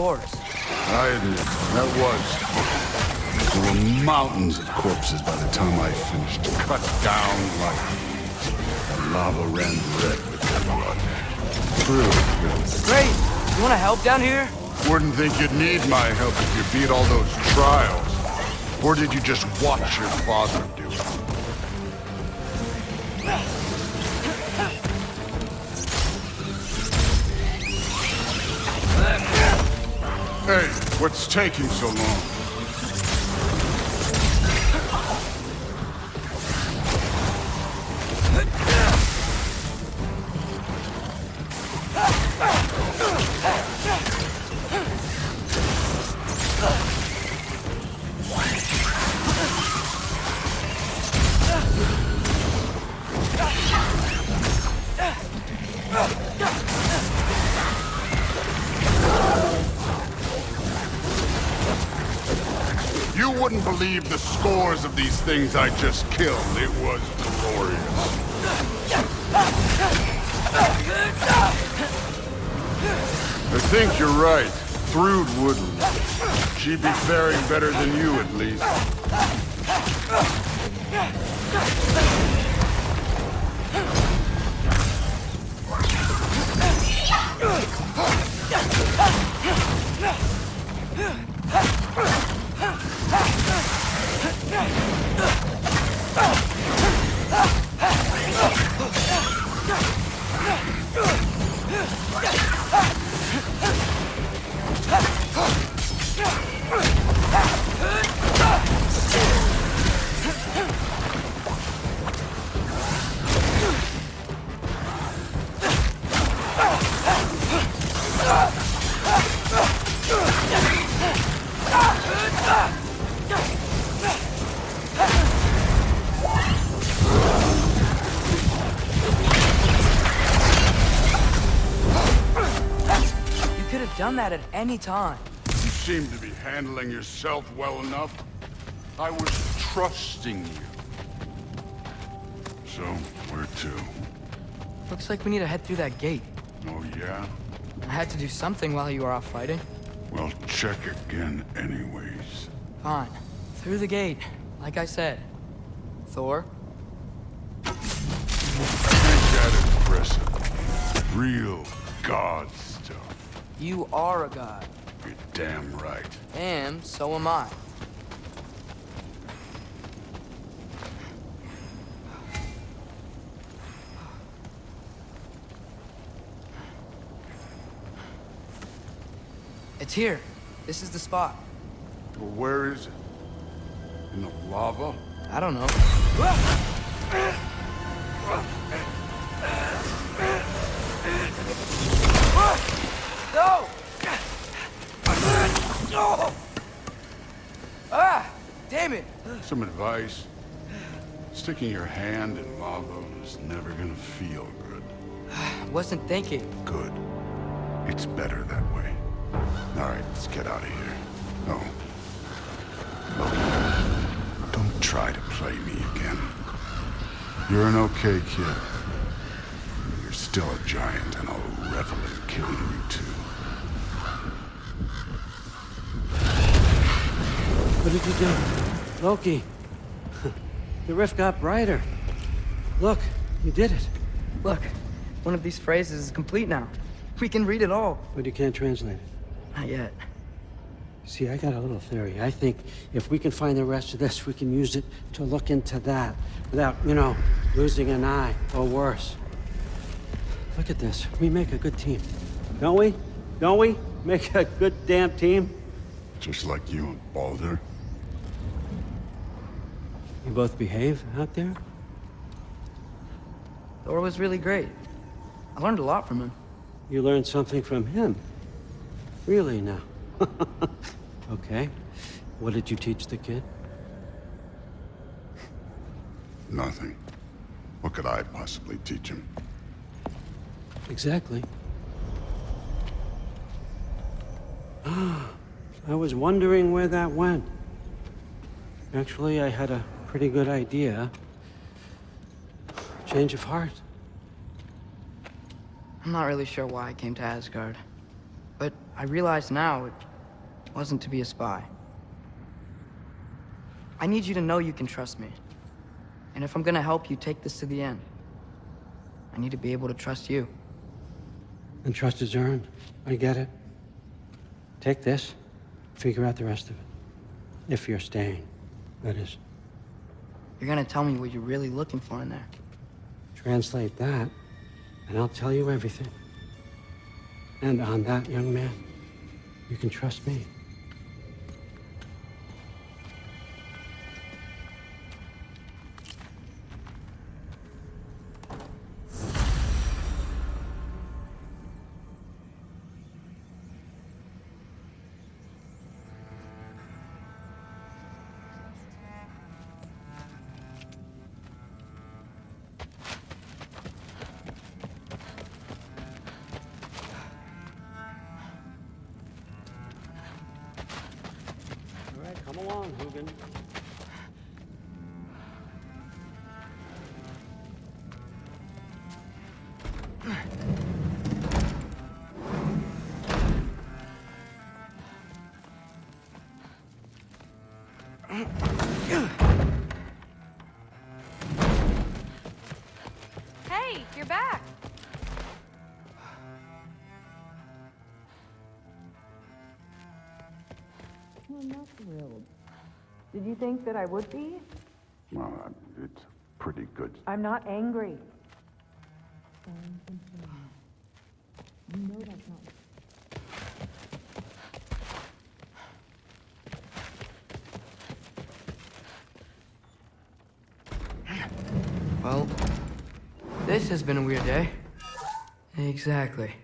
course. I admit, that was. There were mountains of corpses by the time I finished. Cut down like the lava ran red with their blood. True. Great! You wanna help down here? Wouldn't think you'd need my help if you beat all those trials. Or did you just watch your father do it? Hey, what's taking so long? You wouldn't believe the scores of these things I just killed. It was glorious. I think you're right. Thrud wouldn't. She'd be faring better than you, at least. Done that at any time. You seem to be handling yourself well enough. I was trusting you. So, where to? Looks like we need to head through that gate. Oh, yeah? I had to do something while you were off fighting. Well, check again anyways. Fine. Through the gate, like I said. Thor? I think that impressive. Real god stuff. You are a god. You're damn right. And so am I. It's here. This is the spot. Well, where is it? In the lava? I don't know. No! Ah! Damn it! Some advice. Sticking your hand in lava is never gonna feel good. Wasn't thinking. Good. It's better that way. All right, let's get out of here. Oh. Look, don't try to play me again. You're an okay kid. You're still a giant, and I'll revel in killing you too. What did you do? Loki. The rift got brighter. Look, you did it. Look, one of these phrases is complete now. We can read it all. But you can't translate it. Not yet. See, I got a little theory. I think if we can find the rest of this, we can use it to look into that without, losing an eye or worse. Look at this. We make a good team. Don't we? Don't we? Make a good damn team? Just like you and Baldur. You both behave out there? Thor was really great. I learned a lot from him. You learned something from him? Really now? Okay. What did you teach the kid? Nothing. What could I possibly teach him? Exactly. I was wondering where that went. Actually, I had a pretty good idea. Change of heart. I'm not really sure why I came to Asgard. But I realize now it wasn't to be a spy. I need you to know you can trust me. And if I'm gonna help you take this to the end, I need to be able to trust you. And trust is earned. I get it. Take this, figure out the rest of it. If you're staying, that is. You're gonna tell me what you're really looking for in there. Translate that, and I'll tell you everything. And on that, young man, you can trust me. All right, come along, Hugin. Hey, you're back. I'm not thrilled. Did you think that I would be? Well, it's pretty good. I'm not angry. You know that's not. Well, this has been a weird day. Exactly.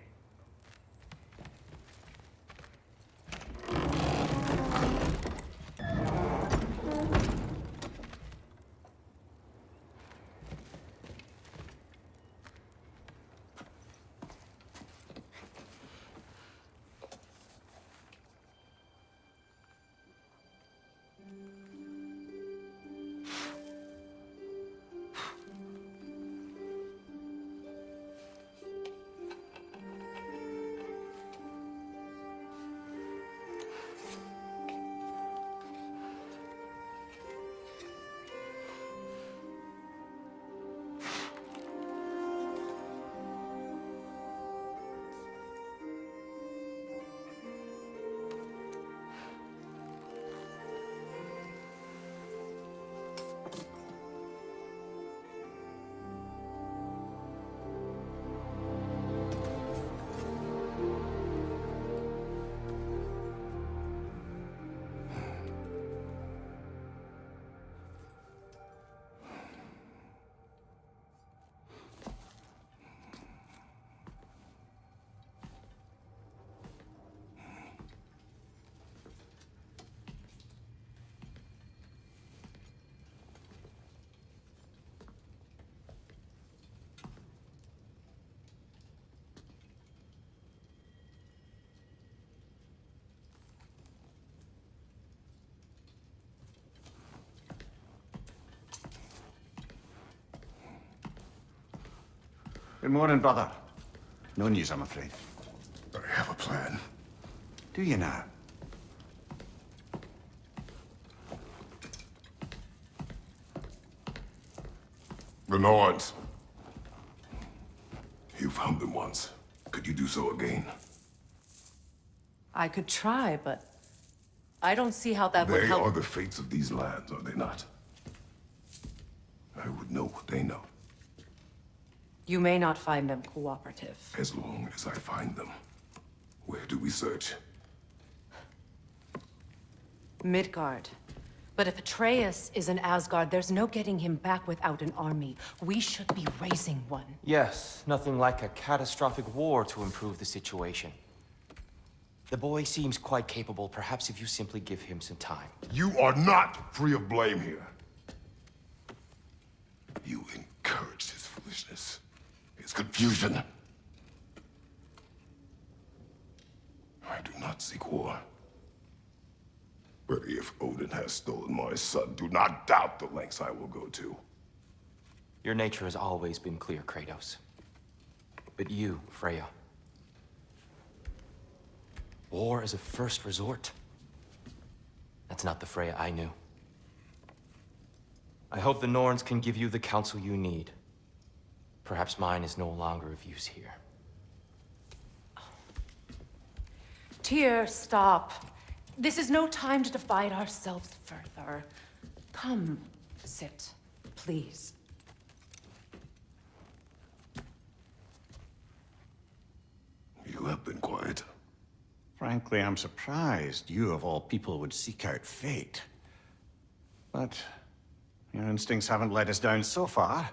Good morning, brother. No news, I'm afraid. I have a plan. Do you now? The Nords. You found them once. Could you do so again? I could try, but I don't see how that would They help. are the fates of these lands, are they not? I would know what they know, You may not find them cooperative. as long as I find them. Where do we search? Midgard. But if Atreus is in Asgard, there's no getting him back without an army. We should be raising one. Yes, nothing like a catastrophic war to improve the situation. The boy seems quite capable. Perhaps if you simply give him some time. You are not free of blame here. You encouraged his foolishness, his confusion. I do not seek war. But if Odin has stolen my son, do not doubt the lengths I will go to. Your nature has always been clear, Kratos. But you, Freya. War as a first resort. That's not the Freya I knew. I hope the Norns can give you the counsel you need. Perhaps mine is no longer of use here. Tyr, stop. This is no time to divide ourselves further. Come, sit, please. You have been quiet. Frankly, I'm surprised you of all people would seek out fate. But your instincts haven't let us down so far.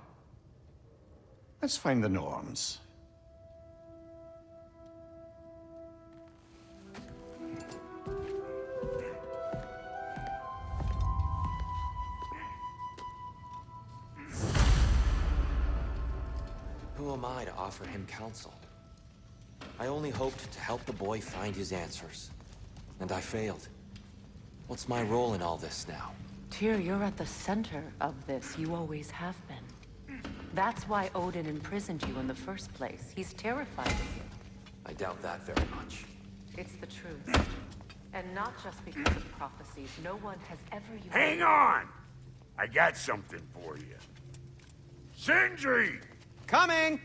Let's find the Norns. Who am I to offer him counsel? I only hoped to help the boy find his answers. And I failed. What's my role in all this now? Tyr, you're at the center of this. You always have been. That's why Odin imprisoned you in the first place. He's terrified of you. I doubt that very much. It's the truth. And not just because of prophecies. No one has ever used... Hang on! I got something for you. Sindri! Coming!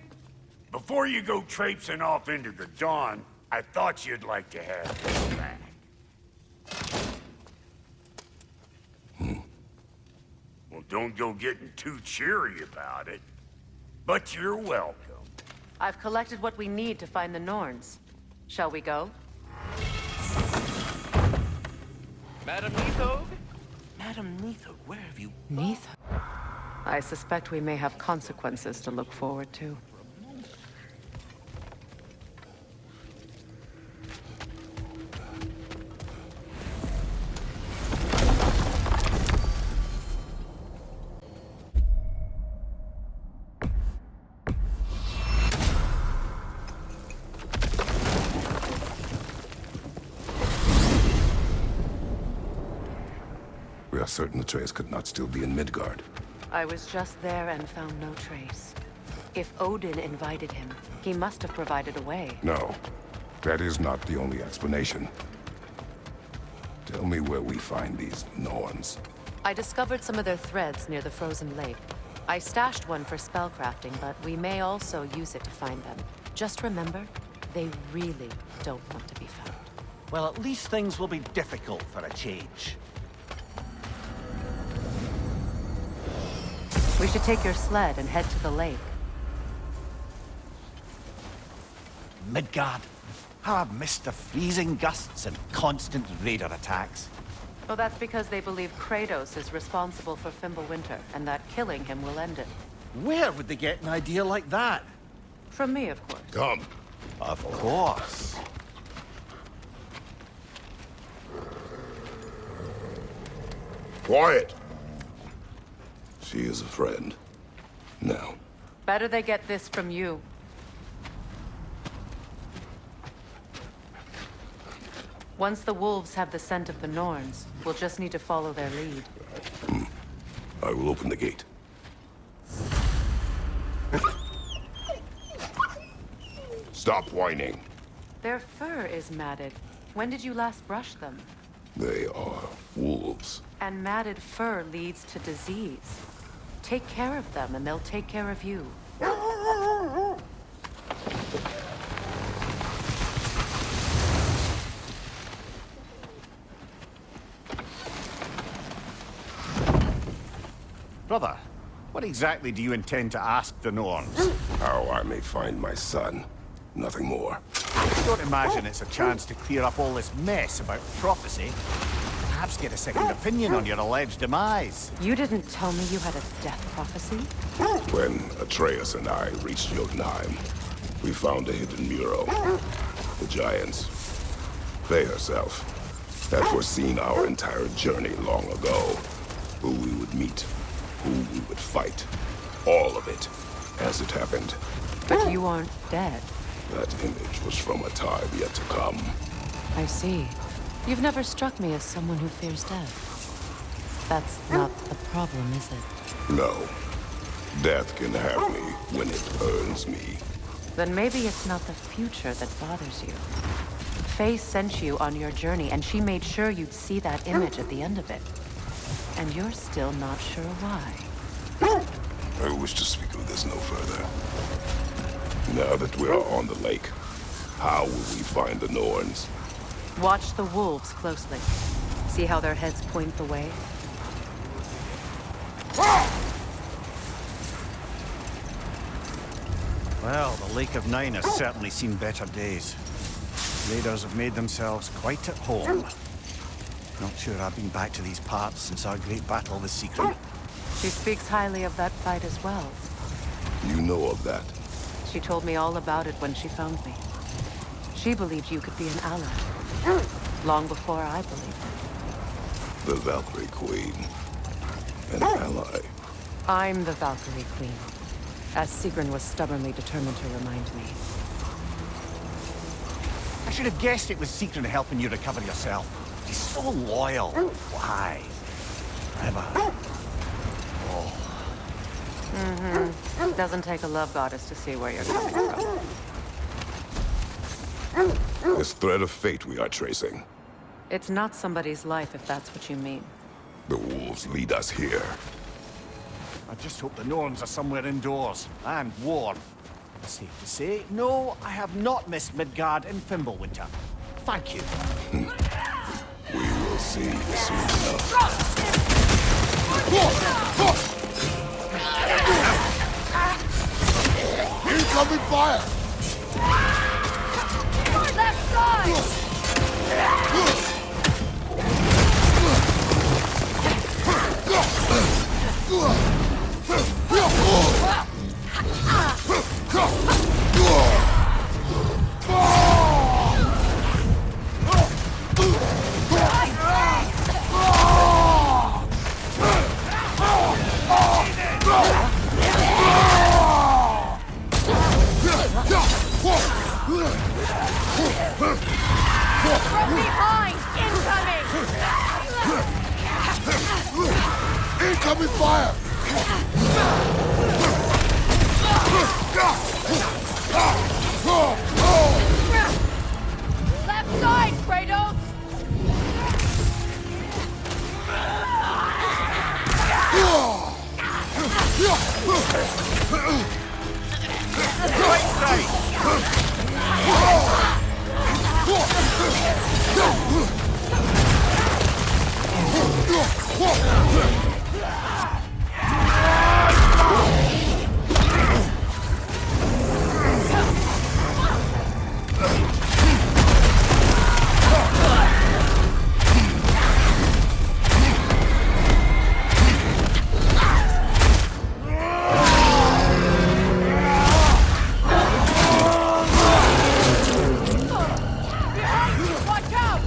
Before you go traipsing off into the dawn, I thought you'd like to have this back. Well, don't go getting too cheery about it. But you're welcome. I've collected what we need to find the Norns. Shall we go? Madam Neathog? Madam Neathog, where have you... Neath? I suspect we may have consequences to look forward to. We are certain the Atreus could not still be in Midgard. I was just there and found no trace. If Odin invited him, he must have provided a way. No, that is not the only explanation. Tell me where we find these Norns. I discovered some of their threads near the frozen lake. I stashed one for spellcrafting, but we may also use it to find them. Just remember, they really don't want to be found. Well, at least things will be difficult for a change. We should take your sled and head to the lake. Midgard. How I've missed the freezing gusts and constant raider attacks. Oh, that's because they believe Kratos is responsible for Fimbulwinter, and that killing him will end it. Where would they get an idea like that? From me, of course. Come. Of course. Quiet. She is a friend. Now. Better they get this from you. Once the wolves have the scent of the Norns, we'll just need to follow their lead. I will open the gate. Stop whining. Their fur is matted. When did you last brush them? They are wolves. And matted fur leads to disease. Take care of them, and they'll take care of you. Brother, what exactly do you intend to ask the Norns? How I may find my son. Nothing more. I don't imagine it's a chance to clear up all this mess about prophecy. Perhaps get a second opinion on your alleged demise. You didn't tell me you had a death prophecy? When Atreus and I reached Jotunheim, we found a hidden mural. The giants, Faye herself, had foreseen our entire journey long ago. Who we would meet, who we would fight. All of it, as it happened. But you aren't dead. That image was from a time yet to come. I see. You've never struck me as someone who fears death. That's not the problem, is it? No. Death can have me when it earns me. Then maybe it's not the future that bothers you. Faye sent you on your journey, and she made sure you'd see that image at the end of it. And you're still not sure why. I wish to speak of this no further. Now that we are on the lake, how will we find the Norns? Watch the wolves closely. See how their heads point the way? Well, the Lake of Nine has certainly seen better days. Raiders have made themselves quite at home. Not sure I've been back to these parts since our great battle with Secret. She speaks highly of that fight as well. You know of that? She told me all about it when she found me. She believed you could be an ally. Long before I believed it. The Valkyrie Queen. An ally. I'm the Valkyrie Queen, as Sigrun was stubbornly determined to remind me. I should have guessed it was Secret helping you recover yourself. He's so loyal. Why? Forever. Oh. Mm-hmm. Doesn't take a love goddess to see where you're coming from. This thread of fate we are tracing. It's not somebody's life, if that's what you mean. The wolves lead us here. I just hope the Norns are somewhere indoors and warm. Safe to say, no, I have not missed Midgard in Fimbulwinter. Thank you. We will see soon enough. Incoming fire! Left side! From behind! Incoming! Incoming fire! Left side, Kratos! Right side! Watch out!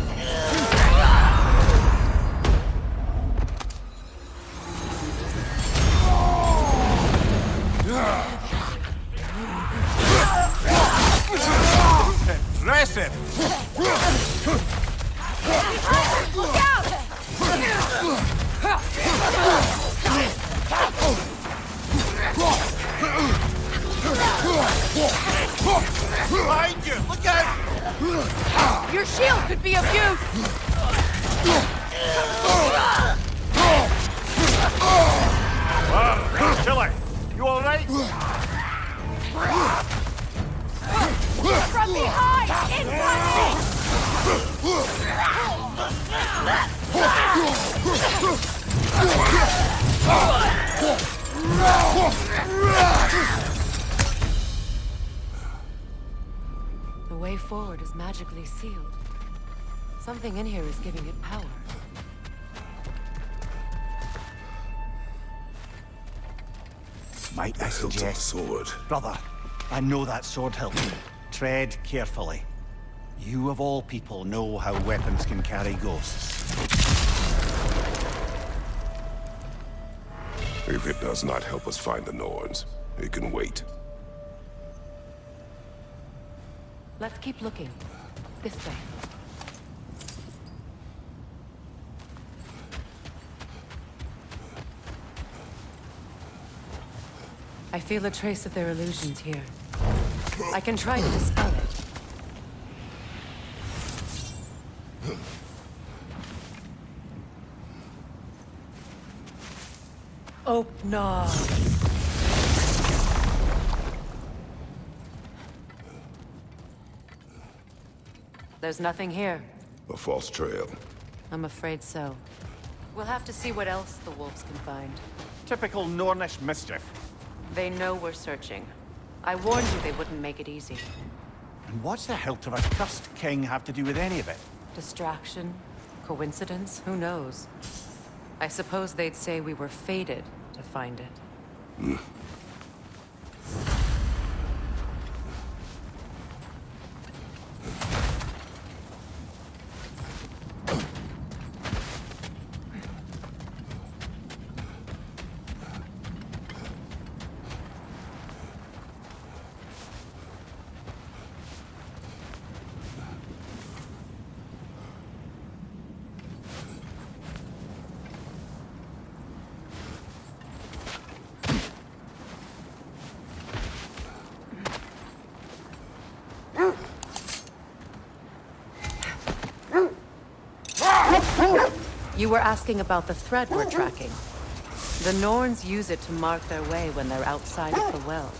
Impressive! Look out! Behind you! Look out! Your shield could be of use! Killer, you alright? From behind! Incoming! The way forward is magically sealed. Something in here is giving it power. Might I The hilt of the suggest... sword. Brother, I know that sword hilt. Tread carefully. You of all people know how weapons can carry ghosts. If it does not help us find the Norns, it can wait. Let's keep looking. This way. I feel a trace of their illusions here. I can try to dispel it. Oh, no. There's nothing here. A false trail. I'm afraid so. We'll have to see what else the wolves can find. Typical Nornish mischief. They know we're searching. I warned you they wouldn't make it easy. And what's the hilt of a cursed king have to do with any of it? Distraction? Coincidence? Who knows? I suppose they'd say we were fated to find it. You were asking about the thread we're tracking. The Norns use it to mark their way when they're outside of the well.